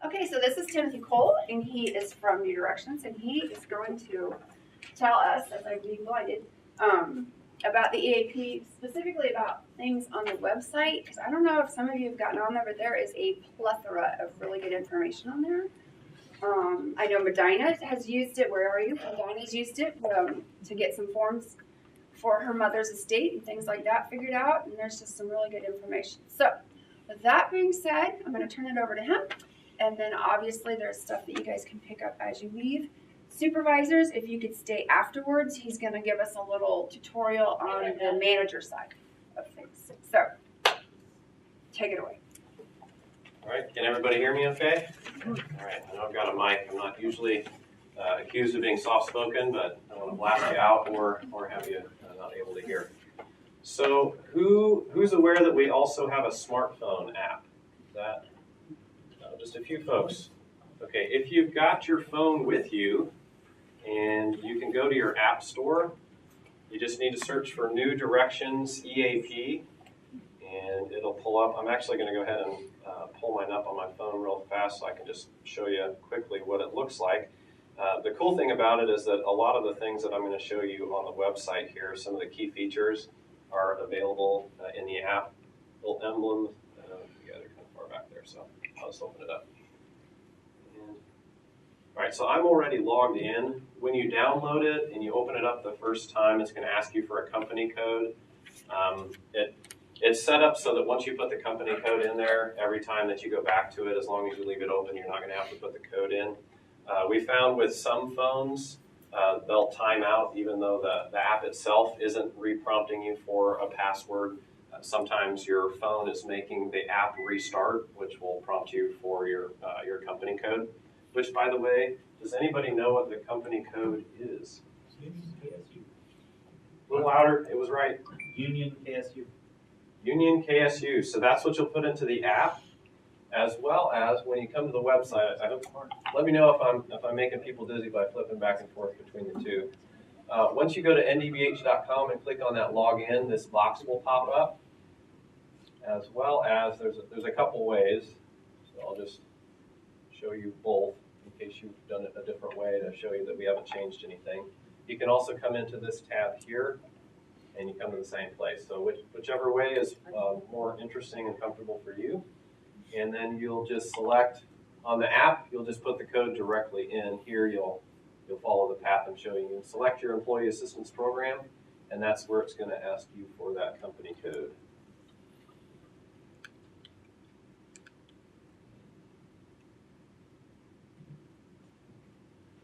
Okay, so this is Timothy Cole, and he is from New Directions, and he is going to tell us, as I believe I did, about the EAP, specifically about things on the website, because I don't know if some of you have gotten on there, but there is a plethora of really good information on there. I know Medina has used it. Where are you? Medina's used it to get some forms for her mother's estate and things like that figured out, and there's just some really good information. So, with that being said, I'm going to turn it over to him, and then obviously there's stuff that you guys can pick up as you leave. Supervisors, if you could stay afterwards, he's going to give us a little tutorial on the manager side of things. So, take it away. All right, can everybody hear me okay? All right, I know I've got a mic. I'm not usually accused of being soft-spoken, but I don't want to blast you out or have you not able to hear. So who's aware that we also have a smartphone app? Is that just a few folks? Okay, if you've got your phone with you and you can go to your app store, you just need to search for New Directions EAP and it'll pull up. I'm actually going to go ahead and pull mine up on my phone real fast so I can just show you quickly what it looks like. The cool thing about it is that a lot of the things that I'm going to show you on the website here, some of the key features are available in the app. Little emblems, yeah, they're kind of far back there, so I'll just open it up. All right, so I'm already logged in. When you download it and you open it up the first time, it's going to ask you for a company code. It's set up so that once you put the company code in there, every time that you go back to it, as long as you leave it open, you're not going to have to put the code in. We found with some phones, they'll time out even though the app itself isn't re-prompting you for a password. Sometimes your phone is making the app restart, which will prompt you for your company code. Which, by the way, does anybody know what the company code is? Union KSU. A little louder, it was right. Union KSU. Union KSU. So that's what you'll put into the app, as well as when you come to the website. Let me know if I'm making people dizzy by flipping back and forth between the two. Once you go to ndbh.com and click on that login, this box will pop up. As well as there's a couple ways. So I'll just show you both in case you've done it a different way to show you that we haven't changed anything. You can also come into this tab here and you come to the same place. So whichever way is more interesting and comfortable for you. And then you'll just select on the app, you'll just put the code directly in. Here you'll follow the path I'm showing you. Select your employee assistance program, and that's where it's going to ask you for that company code.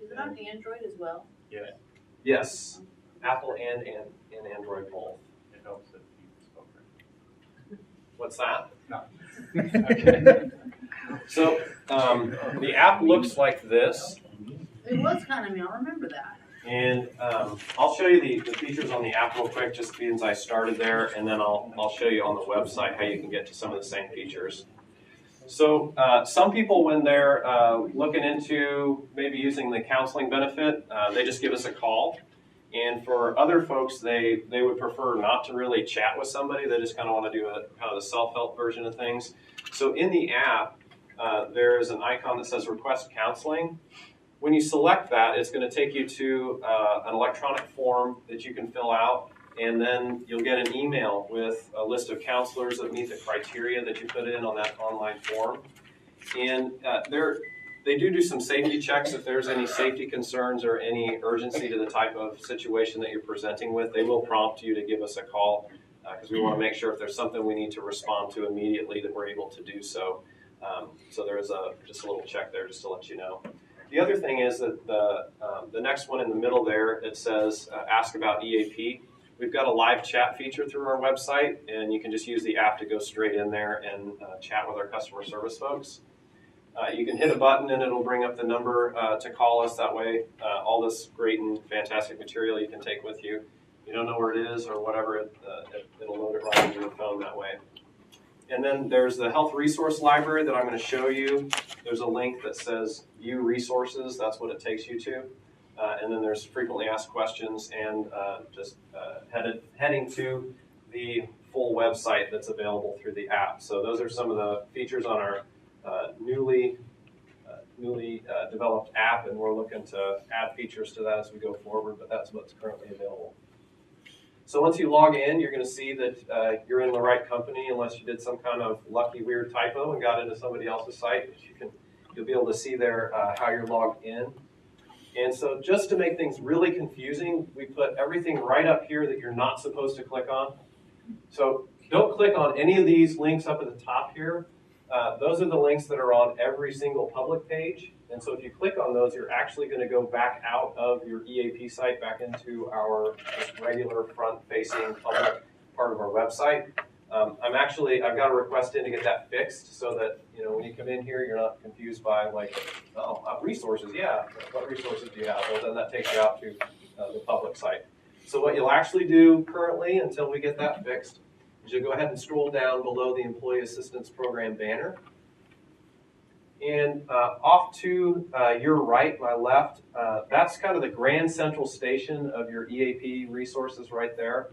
Is it on Android as well? Yes. Yes, Apple and Android both. It helps if you spoke right. What's that? No. Okay. So the app looks like this. It was kind of me, I remember that. And I'll show you the features on the app real quick, just because I started there, and then I'll show you on the website how you can get to some of the same features. So some people, when they're looking into maybe using the counseling benefit, they just give us a call. And for other folks, they would prefer not to really chat with somebody. They just kind of want to do a kind of the self-help version of things. So in the app, there is an icon that says Request Counseling. When you select that, it's going to take you to an electronic form that you can fill out, and then you'll get an email with a list of counselors that meet the criteria that you put in on that online form. And they do some safety checks. If there's any safety concerns or any urgency to the type of situation that you're presenting with, they will prompt you to give us a call because we want to make sure if there's something we need to respond to immediately that we're able to do so. So there is just a little check there just to let you know. The other thing is that the next one in the middle there, it says Ask About EAP. We've got a live chat feature through our website, and you can just use the app to go straight in there and chat with our customer service folks. You can hit a button and it'll bring up the number to call us. That way, all this great and fantastic material you can take with you. You don't know where it is or whatever, it'll load it right into your phone that way. And then there's the health resource library that I'm going to show you. There's a link that says View Resources. That's what it takes you to. And then there's frequently asked questions and heading to the full website that's available through the app. So those are some of the features on our newly newly developed app, and we're looking to add features to that as we go forward, but that's what's currently available. So once you log in, you're going to see that you're in the right company, unless you did some kind of lucky weird typo and got into somebody else's site. But you'll be able to see there how you're logged in. And so just to make things really confusing, we put everything right up here that you're not supposed to click on. So don't click on any of these links up at the top here. Those are the links that are on every single public page. And so if you click on those, you're actually going to go back out of your EAP site back into our just regular front-facing public part of our website. I've got a request in to get that fixed so that, when you come in here, you're not confused by resources. Yeah, what resources do you have? Well, then that takes you out to the public site. So what you'll actually do currently until we get that fixed is you'll go ahead and scroll down below the Employee Assistance Program banner. And off to your right, my left, that's kind of the grand central station of your EAP resources right there.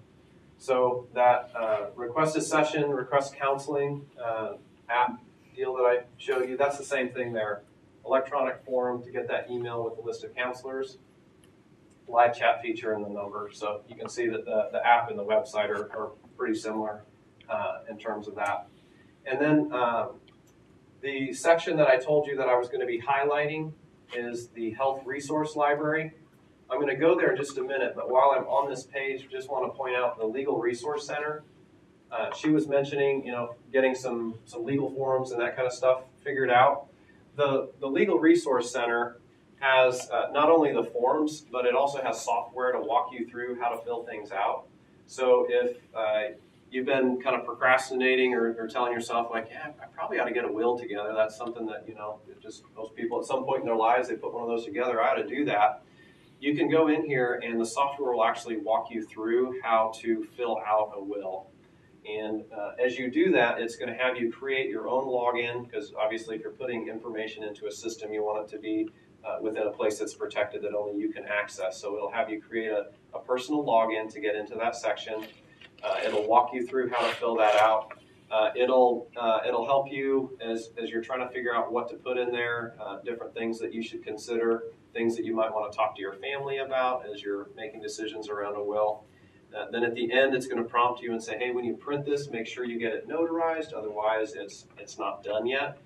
So that request a session, request counseling app deal that I showed you, that's the same thing there. Electronic form to get that email with a list of counselors, live chat feature and the number. So you can see that the app and the website are pretty similar in terms of that. And then the section that I told you that I was going to be highlighting is the Health Resource Library. I'm going to go there in just a minute, but while I'm on this page, just want to point out the Legal Resource Center. She was mentioning, getting some legal forms and that kind of stuff figured out. The Legal Resource Center has not only the forms, but it also has software to walk you through how to fill things out. So if you've been kind of procrastinating or telling yourself I probably ought to get a will together. That's something that, just most people at some point in their lives, they put one of those together. I ought to do that. You can go in here and the software will actually walk you through how to fill out a will. And as you do that, it's going to have you create your own login, because obviously if you're putting information into a system, you want it to be within a place that's protected that only you can access. So it'll have you create a personal login to get into that section. It'll walk you through how to fill that out. It'll help you as you're trying to figure out what to put in there, different things that you should consider, things that you might want to talk to your family about as you're making decisions around a will. Then at the end, it's going to prompt you and say, hey, when you print this, make sure you get it notarized, otherwise it's not done yet.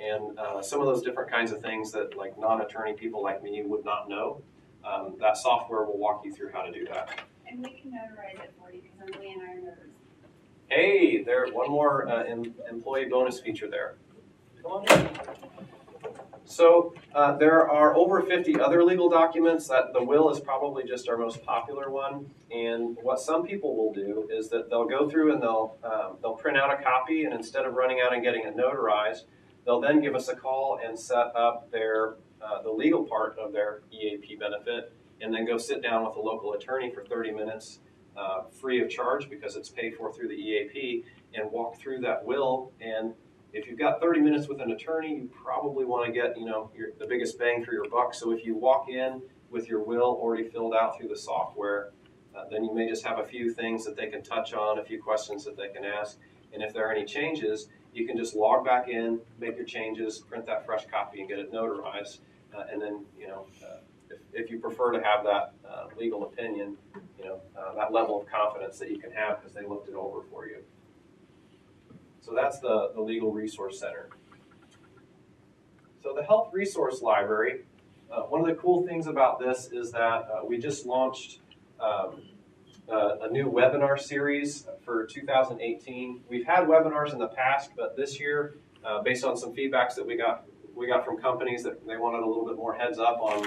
And some of those different kinds of things that non-attorney people like me would not know, that software will walk you through how to do that. And we can notarize it for you because Emily and I are notarized. Hey, one more employee bonus feature there. Come on in. So there are over 50 other legal documents. That the will is probably just our most popular one. And what some people will do is that they'll go through and they'll print out a copy, and instead of running out and getting it notarized, they'll then give us a call and set up the legal part of their EAP benefit, and then go sit down with a local attorney for 30 minutes free of charge because it's paid for through the EAP, and walk through that will. And if you've got 30 minutes with an attorney, you probably want to get the biggest bang for your buck. So if you walk in with your will already filled out through the software, then you may just have a few things that they can touch on, a few questions that they can ask. And if there are any changes, you can just log back in, make your changes, print that fresh copy, and get it notarized. And then, if you prefer to have that legal opinion, that level of confidence that you can have because they looked it over for you. So that's the Legal Resource Center. So the Health Resource Library, one of the cool things about this is that we just launched a new webinar series for 2018. We've had webinars in the past, but this year, based on some feedbacks that we got from companies that they wanted a little bit more heads up on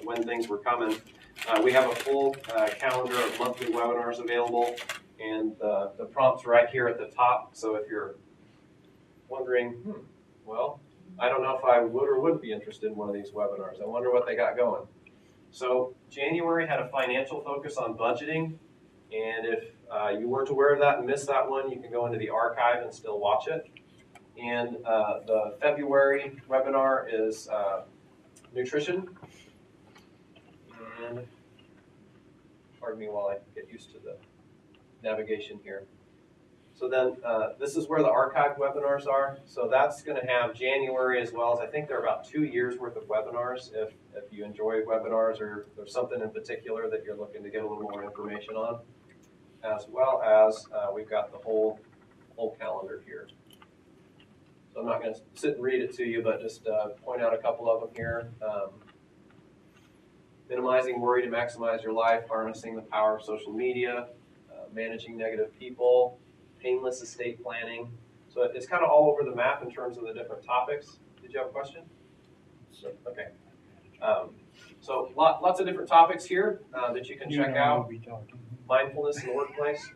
when things were coming. We have a full calendar of monthly webinars available, and the prompt's right here at the top. So if you're wondering, well, I don't know if I would or wouldn't be interested in one of these webinars. I wonder what they got going. So January had a financial focus on budgeting, and if you weren't aware of that and missed that one, you can go into the archive and still watch it. And the February webinar is nutrition. And pardon me while I get used to the navigation here. So then this is where the archived webinars are. So that's going to have January as well as I think there are about 2 years worth of webinars if you enjoy webinars or there's something in particular that you're looking to get a little more information on. As well as we've got the whole calendar here. So I'm not going to sit and read it to you, but just point out a couple of them here. Minimizing worry to maximize your life, harnessing the power of social media, managing negative people, painless estate planning. So it's kind of all over the map in terms of the different topics. Did you have a question? Okay. So lots of different topics here that you can check out. Mindfulness in the workplace.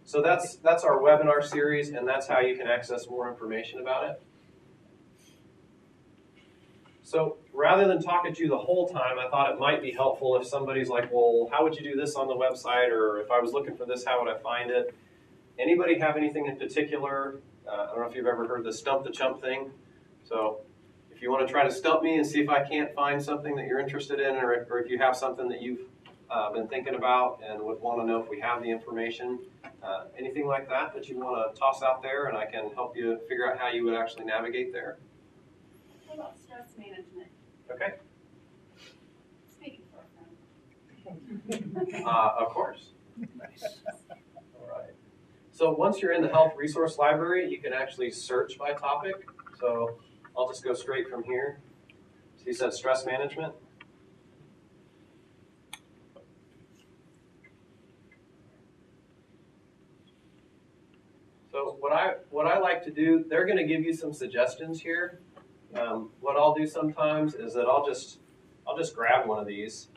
So that's our webinar series, and that's how you can access more information about it. So rather than talking to you the whole time, I thought it might be helpful if somebody's like, well, how would you do this on the website? Or if I was looking for this, how would I find it? Anybody have anything in particular? I don't know if you've ever heard the stump the chump thing. So if you want to try to stump me and see if I can't find something that you're interested in, or if you have something that you've been thinking about and would want to know if we have the information, anything like that you want to toss out there, and I can help you figure out how you would actually navigate there. What about stress management? Okay. Speaking for a friend. Of course. All right. So once you're in the Health Resource Library, you can actually search by topic. So I'll just go straight from here. So you said stress management. So what I like to do, they're going to give you some suggestions here. What I'll do sometimes is that I'll just grab one of these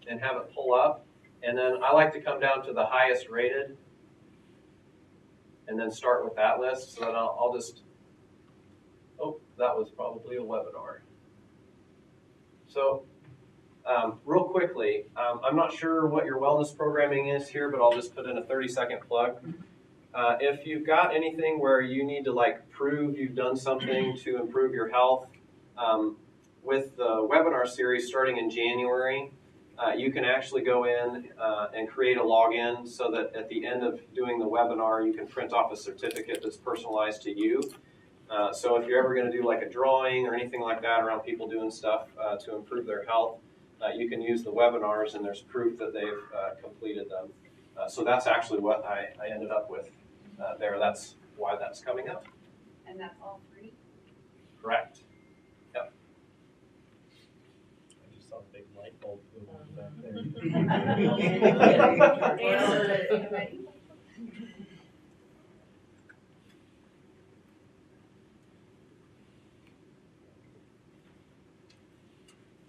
and have it pull up, and then I like to come down to the highest rated and then start with that list. So then I'll just, oh, that was probably a webinar. So real quickly, I'm not sure what your wellness programming is here, but I'll just put in a 30-second plug. If you've got anything where you need to prove you've done something to improve your health, with the webinar series starting in January, you can actually go in and create a login so that at the end of doing the webinar, you can print off a certificate that's personalized to you. So if you're ever going to do a drawing or anything like that around people doing stuff to improve their health, you can use the webinars and there's proof that they've completed them. So that's actually what I ended up with there. That's why that's coming up. And that's all free? Correct. Yep. I just saw a big light bulb moving back there.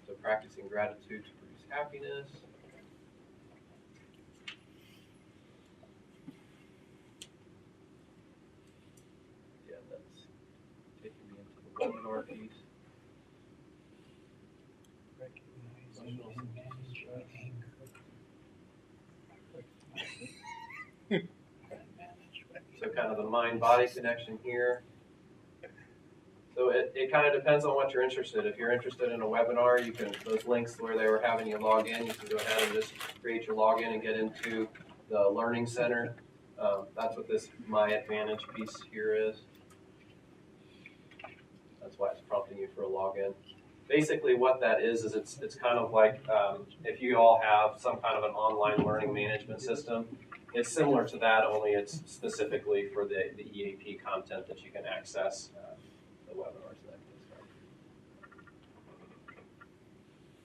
So practicing gratitude to produce happiness. Yeah, that's taking me into the webinar piece. So kind of the mind-body connection here. So it kind of depends on what you're interested in. If you're interested in a webinar, you can, those links where they were having you log in, you can go ahead and just create your login and get into the Learning Center. That's what this My Advantage piece here is. That's why it's prompting you for a login. Basically what that is it's kind of like if you all have some kind of an online learning management system, it's similar to that, only it's specifically for the EAP content that you can access, the webinars and that kind of stuff.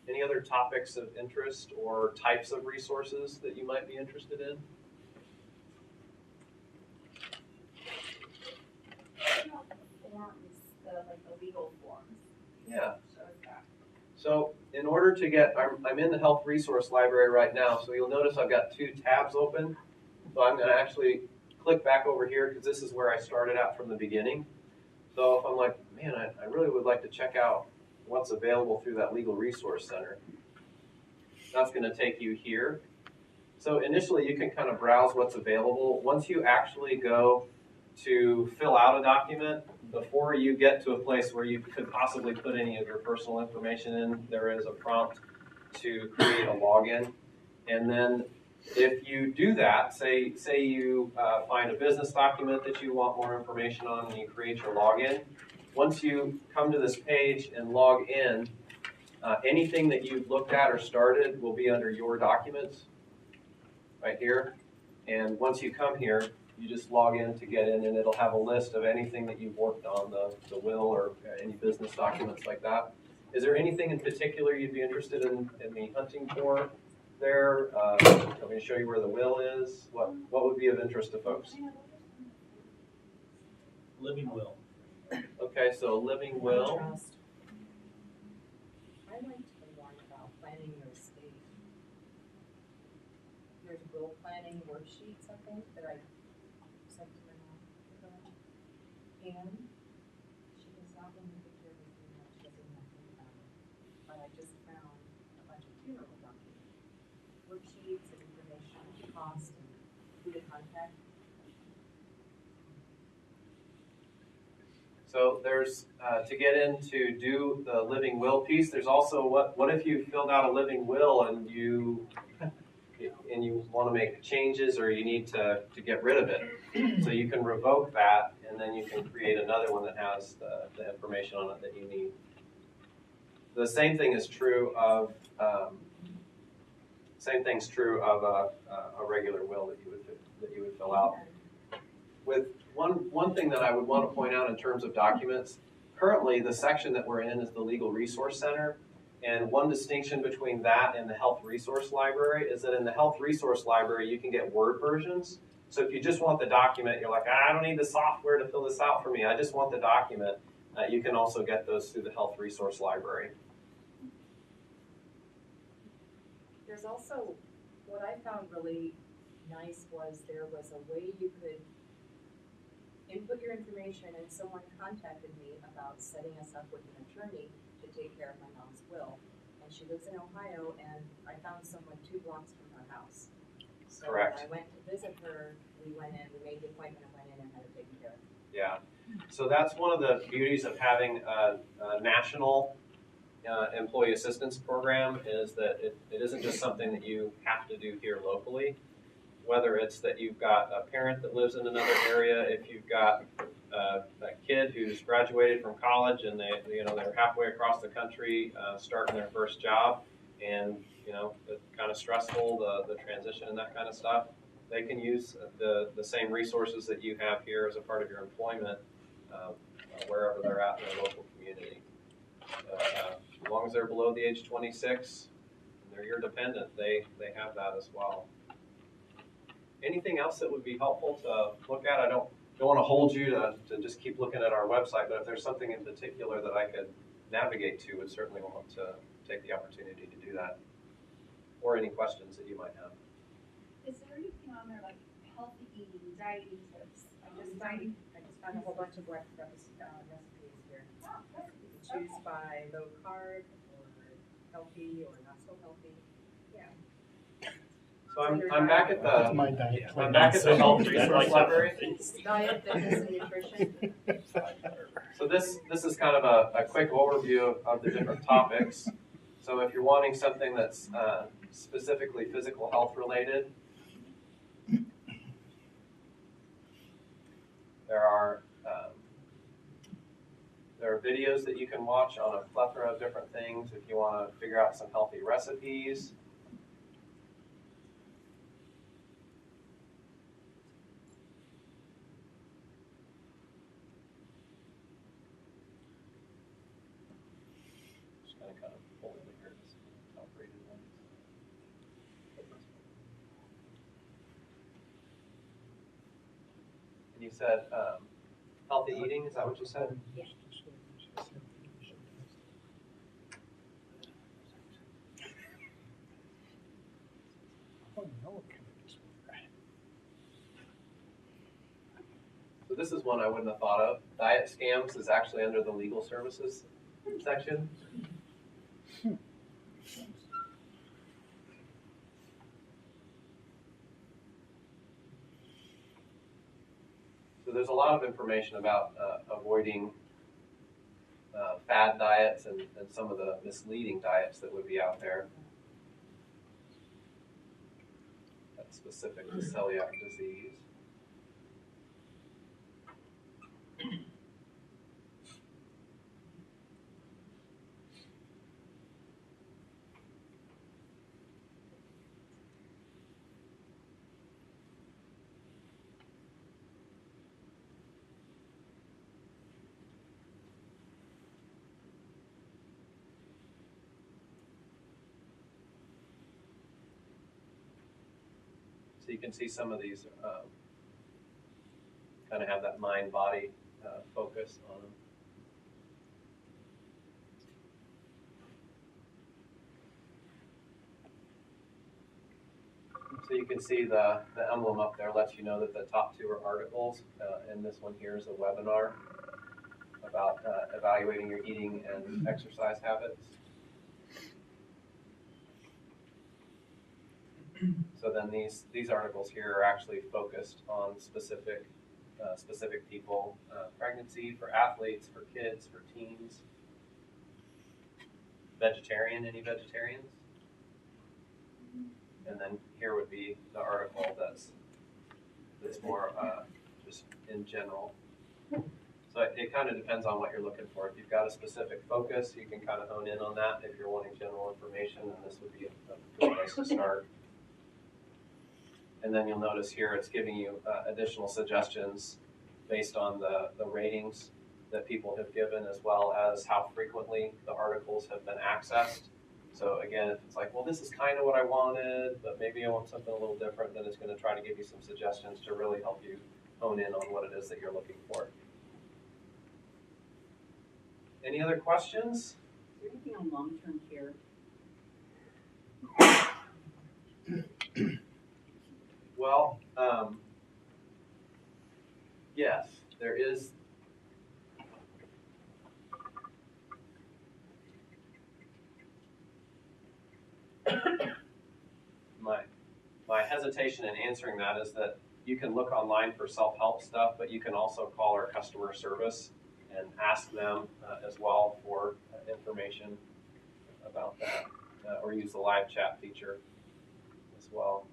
Any other topics of interest or types of resources that you might be interested in? Forms, the legal forms. Yeah. So is that. So in order to get, I'm in the Health Resource Library right now, so you'll notice I've got 2 tabs open. So I'm going to actually click back over here because this is where I started out from the beginning. So if I'm like, man, I really would like to check out what's available through that Legal Resource Center, that's going to take you here. So initially you can kind of browse what's available. Once you actually go to fill out a document, before you get to a place where you could possibly put any of your personal information in, there is a prompt to create a login. And then If you do that, say you find a business document that you want more information on and you create your login, once you come to this page and log in, anything that you've looked at or started will be under your documents right here. And once you come here, you just log in to get in and it'll have a list of anything that you've worked on, the will or any business documents like that. Is there anything in particular you'd be interested in me hunting for there? I'm going to show you where the will is. What would be of interest to folks? Living will. Okay, so living will. I liked the one about planning your estate. There's will planning worksheets, I think, that I sent to my mom. And she does not want me to take care of anything that she doesn't have to about it. But I just found a bunch of funeral documents, worksheets and information, cost, and who to contact. So there's, to get in to do the living will piece, there's also what if you filled out a living will and you want to make changes or you need to get rid of it. So you can revoke that and then you can create another one that has the information on it that you need. The same thing is true of a regular will that you would fill out. With one thing that I would want to point out in terms of documents, currently the section that we're in is the Legal Resource Center. And one distinction between that and the Health Resource Library is that in the Health Resource Library, you can get Word versions. So if you just want the document, you're like, I don't need the software to fill this out for me. I just want the document. You can also get those through the Health Resource Library. There's also, what I found really nice was there was a way you could input your information, and someone contacted me about setting us up with an attorney to take care of my mom's will. And she lives in Ohio, and I found someone 2 blocks from her house. So Correct. when I went to visit her, we went in, we made the appointment and went in and had it taken care of. Yeah. So that's one of the beauties of having a national employee assistance program is that it isn't just something that you have to do here locally. Whether it's that you've got a parent that lives in another area, if you've got a kid who's graduated from college and they're halfway across the country starting their first job, and it's kind of stressful, the transition and that kind of stuff, they can use the same resources that you have here as a part of your employment wherever they're at in their local community. As long as they're below the age 26 and they're your dependent, they have that as well. Anything else that would be helpful to look at? I don't want to hold you to just keep looking at our website, but if there's something in particular that I could navigate to, would certainly want to take the opportunity to do that. Or any questions that you might have. Is there anything on there like healthy eating, dieting tips? I just found a whole bunch of recipes here. You can choose by low carb or healthy or not so healthy. So I'm back at That's the my diet. I'm back at the Health Resource Library. Diet, fitness, and nutrition. So this is kind of a quick overview of the different topics. So if you're wanting something that's specifically physical health related, there are videos that you can watch on a plethora of different things if you want to figure out some healthy recipes. Kind of pull in here this top-rated one. And you said healthy eating, is that what you said? Yeah. So this is one I wouldn't have thought of. Diet scams is actually under the legal services section. So there's a lot of information about avoiding fad diets and some of the misleading diets that would be out there. specific to celiac disease. So you can see some of these kind of have that mind-body focus on them. So you can see the emblem up there lets you know that the top two are articles, and this one here is a webinar about evaluating your eating and exercise habits. So then these articles here are actually focused on specific people, pregnancy, for athletes, for kids, for teens. Vegetarian, any vegetarians? And then here would be the article that's more just in general. So it kind of depends on what you're looking for. If you've got a specific focus, you can kind of hone in on that. If you're wanting general information, then this would be a good place to start. And then you'll notice here it's giving you additional suggestions based on the ratings that people have given, as well as how frequently the articles have been accessed. So again, if it's like, well, this is kind of what I wanted, but maybe I want something a little different, then it's going to try to give you some suggestions to really help you hone in on what it is that you're looking for. Any other questions? Is there anything on long-term care? Well, yes, there is. My hesitation in answering that is that you can look online for self-help stuff, but you can also call our customer service and ask them as well for information about that, or use the live chat feature as well.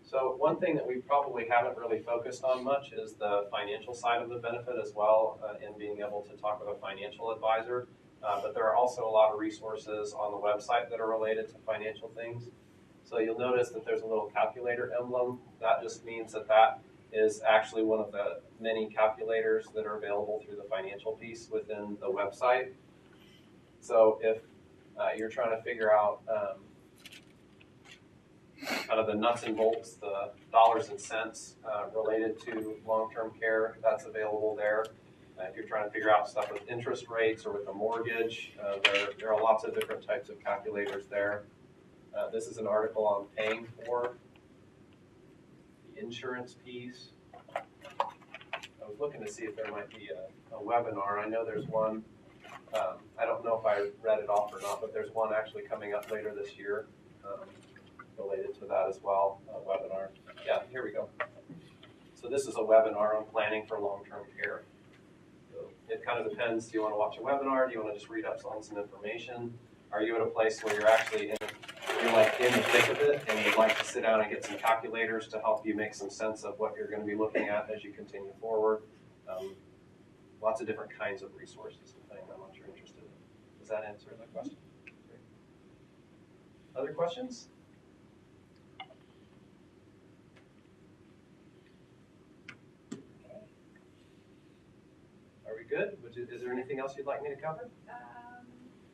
So one thing that we probably haven't really focused on much is the financial side of the benefit as well, in being able to talk with a financial advisor. But there are also a lot of resources on the website that are related to financial things. So you'll notice that there's a little calculator emblem. That just means that that is actually one of the many calculators that are available through the financial piece within the website. So if you're trying to figure out kind of the nuts and bolts, the dollars and cents related to long-term care, that's available there. If you're trying to figure out stuff with interest rates or with a mortgage, there are lots of different types of calculators there. This is an article on paying for the insurance piece. I was looking to see if there might be a webinar. I know there's one. I don't know if I read it off or not, but there's one actually coming up later this year related to that as well, a webinar. Yeah, here we go. So this is a webinar on planning for long-term care. So it kind of depends. Do you want to watch a webinar? Do you want to just read up on some information? Are you at a place where you're actually you're like in the thick of it and you'd like to sit down and get some calculators to help you make some sense of what you're going to be looking at as you continue forward? Lots of different kinds of resources depending on what you're interested in. Does that answer the question? Great. Other questions? Are we good? Is there anything else you'd like me to cover?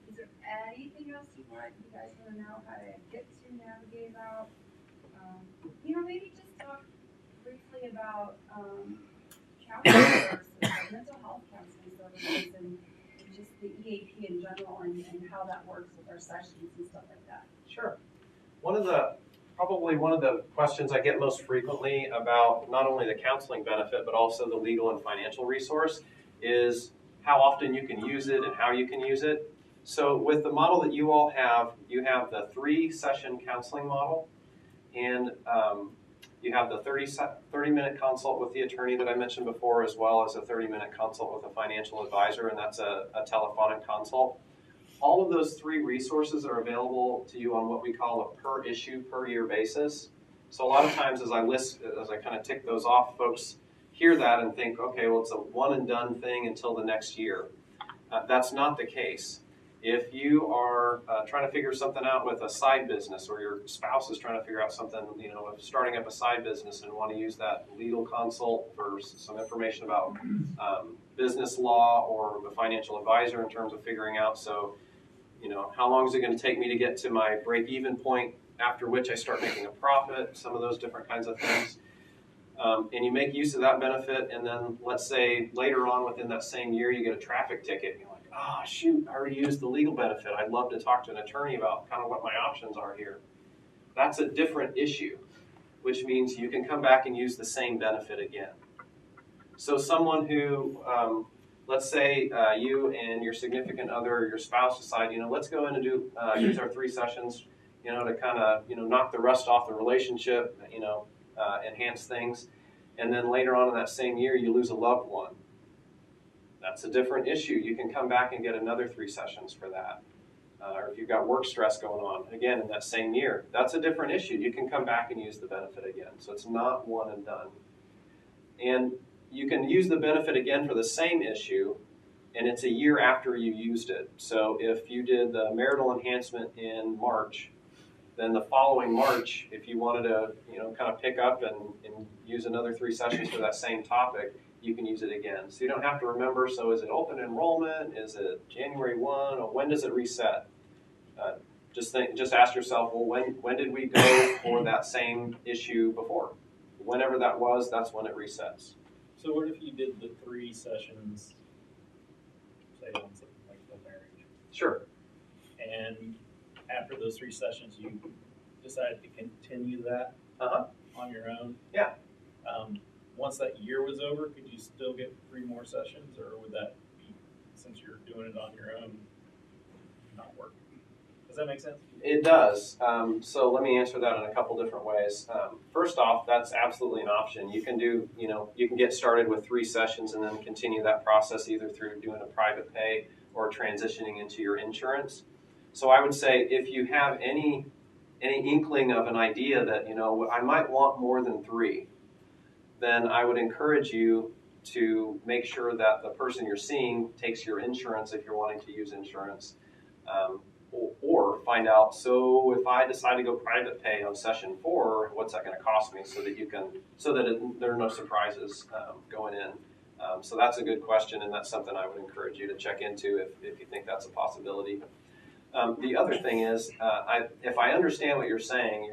Is there anything else you guys want to know how to get to navigate about? Maybe just talk briefly about counseling services, like mental health counseling services, and just the EAP in general, and how that works with our sessions and stuff like that. Sure. Probably one of the questions I get most frequently about not only the counseling benefit, but also the legal and financial resource is how often you can use it and how you can use it. So with the model that you all have, you have the 3-session counseling model, and you have the 30-minute consult with the attorney that I mentioned before, as well as a 30-minute consult with a financial advisor, and that's a telephonic consult. All of those 3 resources are available to you on what we call a per issue, per year basis. So a lot of times as I kind of tick those off, folks hear that and think, okay, well, it's a one and done thing until the next year. That's not the case. If you are trying to figure something out with a side business, or your spouse is trying to figure out something, of starting up a side business and want to use that legal consult for some information about business law, or the financial advisor in terms of figuring out, how long is it going to take me to get to my break-even point, after which I start making a profit, some of those different kinds of things. And you make use of that benefit, and then let's say later on within that same year you get a traffic ticket, and you're like, oh shoot, I already used the legal benefit. I'd love to talk to an attorney about kind of what my options are here. That's a different issue, which means you can come back and use the same benefit again. So someone who, let's say you and your significant other or your spouse decide, let's go in and use our 3 sessions, to kind of, knock the rust off the relationship, enhance things. And then later on in that same year, you lose a loved one. That's a different issue. You can come back and get another 3 sessions for that. Or if you've got work stress going on, again, in that same year, that's a different issue. You can come back and use the benefit again. So it's not one and done. And you can use the benefit again for the same issue, and it's a year after you used it. So if you did the marital enhancement in March, then the following March, if you wanted to, kind of pick up and use another 3 sessions for that same topic, you can use it again. So you don't have to remember, so is it open enrollment? Is it January 1? Or when does it reset? Just ask yourself, well, when did we go for that same issue before? Whenever that was, that's when it resets. So what if you did the 3 sessions, say on something like the marriage, Sure. and after those 3 sessions you decided to continue that on your own? Yeah. Once that year was over, could you still get 3 more sessions, or would that be, since you're doing it on your own, not work? Does that make sense? It does. So let me answer that in a couple different ways. First off, that's absolutely an option. You can do, you can get started with 3 sessions and then continue that process either through doing a private pay or transitioning into your insurance. So I would say if you have any inkling of an idea that, I might want more than 3, then I would encourage you to make sure that the person you're seeing takes your insurance if you're wanting to use insurance. Or find out, so if I decide to go private pay on session 4, what's that going to cost me, so that there are no surprises going in. So that's a good question, and that's something I would encourage you to check into if you think that's a possibility. The other thing is, if I understand what you're saying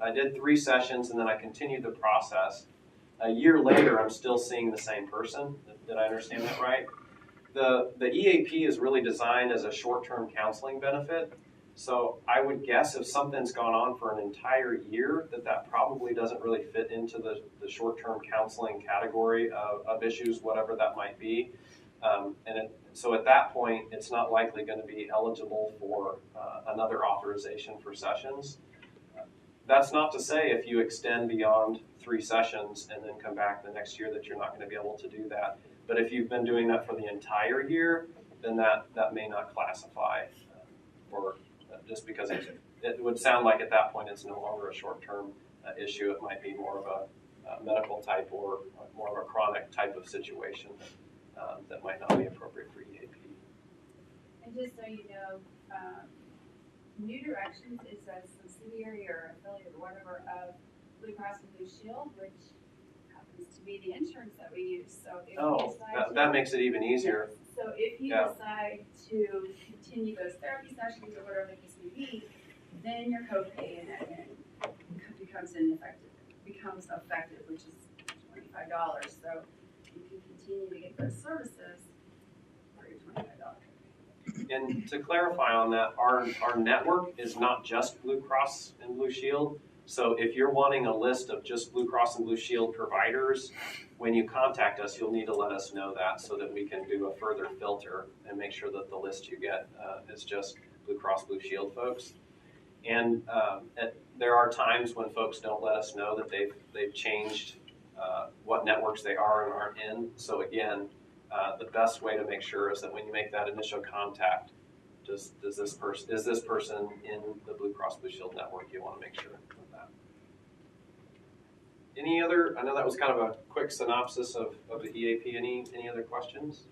I did 3 sessions and then I continued the process. A year later, I'm still seeing the same person. Did I understand that right? The EAP is really designed as a short-term counseling benefit. So I would guess if something's gone on for an entire year, that probably doesn't really fit into the short-term counseling category of issues, whatever that might be. So at that point, it's not likely going to be eligible for another authorization for sessions. That's not to say if you extend beyond 3 sessions and then come back the next year that you're not going to be able to do that. But if you've been doing that for the entire year, then that may not classify just because it would sound like at that point it's no longer a short-term issue. It might be more of a medical type or more of a chronic type of situation that might not be appropriate for EAP. And just so you know, New Directions is a subsidiary or affiliate or whatever of Blue Cross and Blue Shield, which happens to be the insurance that we use. So if you decide that makes it even easier. So if you decide to continue those therapy sessions or whatever the case may be, then your copay and admin becomes effective, which is $25. So you can continue to get those services for your $25 copay. And to clarify on that, our network is not just Blue Cross and Blue Shield. So if you're wanting a list of just Blue Cross and Blue Shield providers, when you contact us, you'll need to let us know that so that we can do a further filter and make sure that the list you get is just Blue Cross Blue Shield folks. And there are times when folks don't let us know that they've changed what networks they are and aren't in. So again, the best way to make sure is that when you make that initial contact, is this person in the Blue Cross Blue Shield network? You want to make sure of that. Any other, I know that was kind of a quick synopsis of the EAP. Any other questions?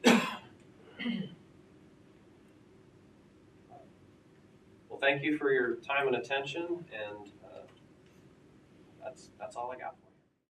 Well, thank you for your time and attention, and that's all I got.